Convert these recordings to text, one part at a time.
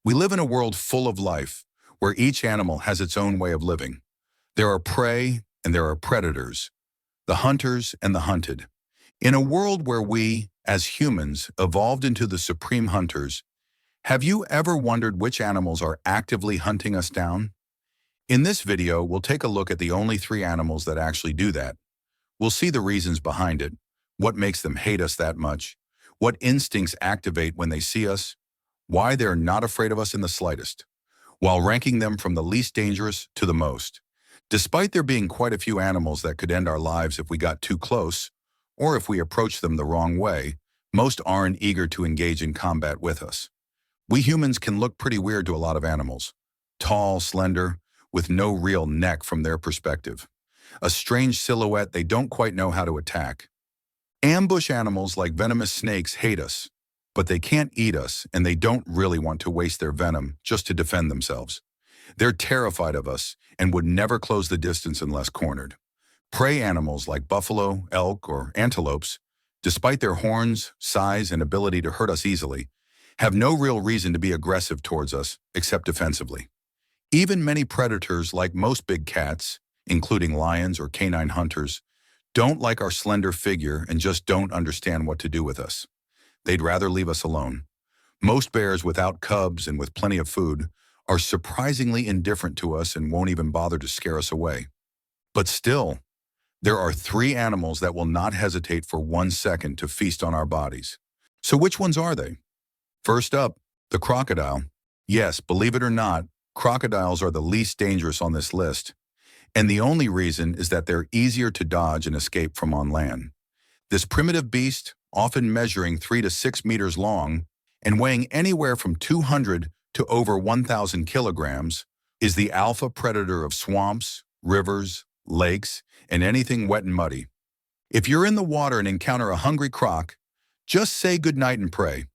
We live in a world full of life, where each animal has its own way of living. There are prey and there are predators, the hunters and the hunted. In a world where we, as humans, evolved into the supreme hunters, have you ever wondered which animals are actively hunting us down? In this video, we'll take a look at the only three animals that actually do that. We'll see the reasons behind it, what makes them hate us that much, what instincts activate when they see us, why they're not afraid of us in the slightest, while ranking them from the least dangerous to the most. Despite there being quite a few animals that could end our lives if we got too close, or if we approached them the wrong way, most aren't eager to engage in combat with us. We humans can look pretty weird to a lot of animals. Tall, slender, with no real neck from their perspective. A strange silhouette they don't quite know how to attack. Ambush animals like venomous snakes hate us, but they can't eat us and they don't really want to waste their venom just to defend themselves. They're terrified of us and would never close the distance unless cornered. Prey animals like buffalo, elk, or antelopes, despite their horns, size, and ability to hurt us easily, have no real reason to be aggressive towards us except defensively. Even many predators, like most big cats, including lions or canine hunters, don't like our slender figure and just don't understand what to do with us. They'd rather leave us alone. Most bears without cubs and with plenty of food are surprisingly indifferent to us and won't even bother to scare us away. But still, there are three animals that will not hesitate for 1 second to feast on our bodies. So which ones are they? First up, the crocodile. Yes, believe it or not, crocodiles are the least dangerous on this list. And the only reason is that they're easier to dodge and escape from on land. This primitive beast, often measuring 3 to 6 meters long and weighing anywhere from 200 to over 1,000 kilograms, is the alpha predator of swamps, rivers, lakes, and anything wet and muddy. If you're in the water and encounter a hungry croc, just say goodnight and pray.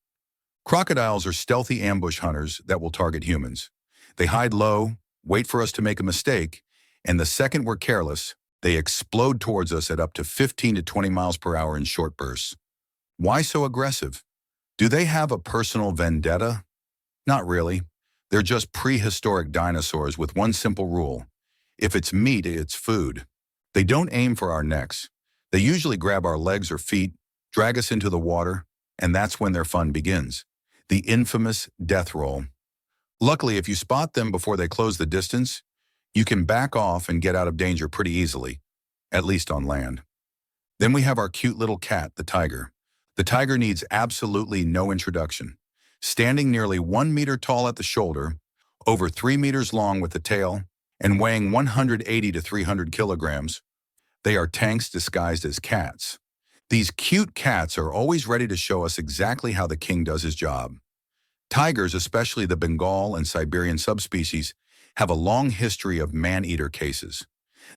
Crocodiles are stealthy ambush hunters that will target humans. They hide low, wait for us to make a mistake, and the second we're careless, they explode towards us at up to 15 to 20 miles per hour in short bursts. Why so aggressive? Do they have a personal vendetta? Not really. They're just prehistoric dinosaurs with one simple rule. If it's meat, it's food. They don't aim for our necks. They usually grab our legs or feet, drag us into the water, and that's when their fun begins. The infamous death roll. Luckily, if you spot them before they close the distance, you can back off and get out of danger pretty easily, at least on land. Then we have our cute little cat, the tiger. The tiger needs absolutely no introduction. Standing nearly 1 meter tall at the shoulder, over 3 meters long with the tail, and weighing 180 to 300 kilograms, they are tanks disguised as cats. These cute cats are always ready to show us exactly how the king does his job. Tigers, especially the Bengal and Siberian subspecies, have a long history of man-eater cases.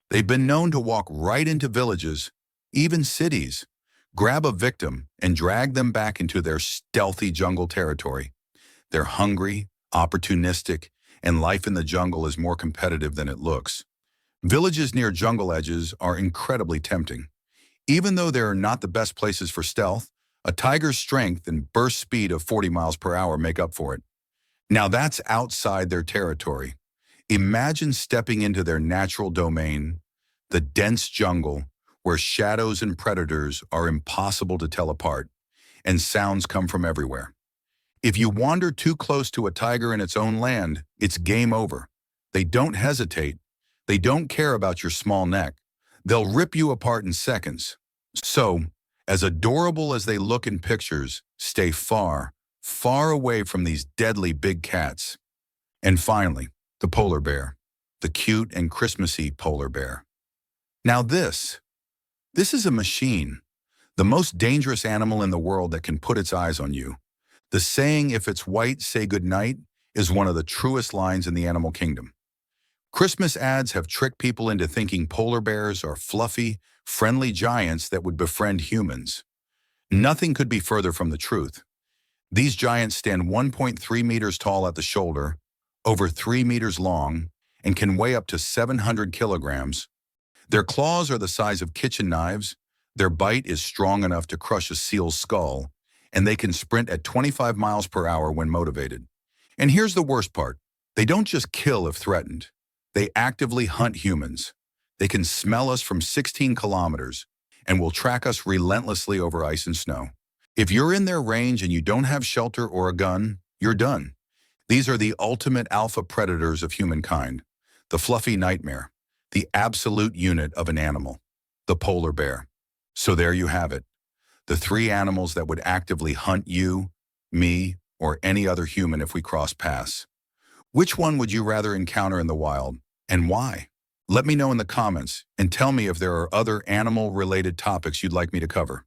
They've been known to walk right into villages, even cities, grab a victim, and drag them back into their stealthy jungle territory. They're hungry, opportunistic, and life in the jungle is more competitive than it looks. Villages near jungle edges are incredibly tempting. Even though they're not the best places for stealth, a tiger's strength and burst speed of 40 miles per hour make up for it. Now that's outside their territory. Imagine stepping into their natural domain, the dense jungle, where shadows and predators are impossible to tell apart, and sounds come from everywhere. If you wander too close to a tiger in its own land, it's game over. They don't hesitate. They don't care about your small neck. They'll rip you apart in seconds. So, as adorable as they look in pictures, stay far, far away from these deadly big cats. And finally, the polar bear, the cute and Christmassy polar bear. Now this is a machine, the most dangerous animal in the world that can put its eyes on you. The saying, "If it's white, say goodnight," is one of the truest lines in the animal kingdom. Christmas ads have tricked people into thinking polar bears are fluffy, friendly giants that would befriend humans. Nothing could be further from the truth. These giants stand 1.3 meters tall at the shoulder, over 3 meters long, and can weigh up to 700 kilograms. Their claws are the size of kitchen knives, their bite is strong enough to crush a seal's skull, and they can sprint at 25 miles per hour when motivated. And here's the worst part. They don't just kill if threatened. They actively hunt humans. They can smell us from 16 kilometers and will track us relentlessly over ice and snow. If you're in their range and you don't have shelter or a gun, you're done. These are the ultimate alpha predators of humankind. The fluffy nightmare, the absolute unit of an animal, the polar bear. So there you have it. The three animals that would actively hunt you, me, or any other human if we cross paths. Which one would you rather encounter in the wild, and why? Let me know in the comments, and tell me if there are other animal-related topics you'd like me to cover.